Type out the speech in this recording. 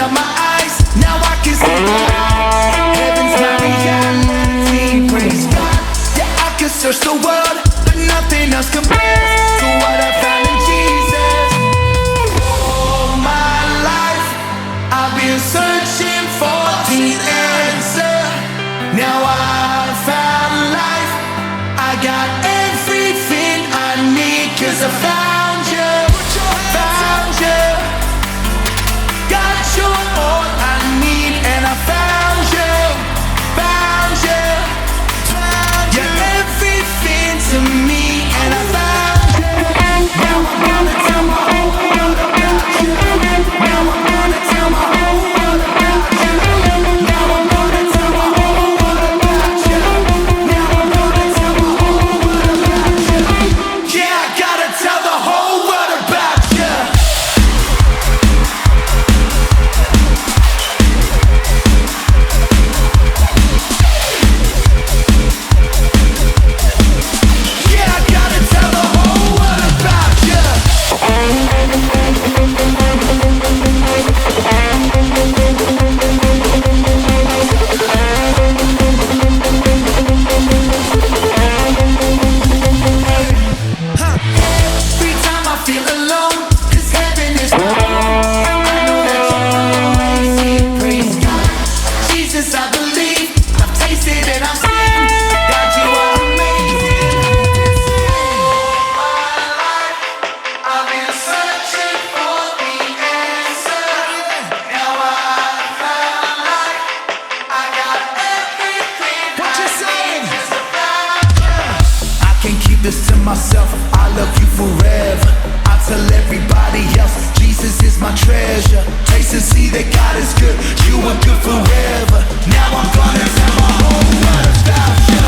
up my eyes, now I can see heaven's my reality. Praise God. Yeah, I can search the world, but nothing else compares to what I found in Jesus. All my life I've been searching for the answer. Now I found life, I got everything I need, 'cause I found you, found you. Got you all I need, and I found you, found you. You're everything to me, and I found you. Now I'm gonna tell my whole world about you. Now I'm gonna tell my whole world about you. Now I'm gonna tell my whole world about you. Now I'm gonna tell my whole world about you. Yeah, I gotta tell the whole world about you. Yeah, I gotta tell the whole world about you. Every time I feel alone, 'cause heaven is my home. I know that you always see it. Praise God. Jesus, I believe, I've tasted and I've seen. God, you are amazing. All my life, I've been searching for the answer. Now I found life, I got everything. What you saying? I can't keep this to myself, I love you forever. I tell everybody else, Jesus is my treasure. Taste and see that God is good, you are good forever. Now I'm gonna tell my whole world about you.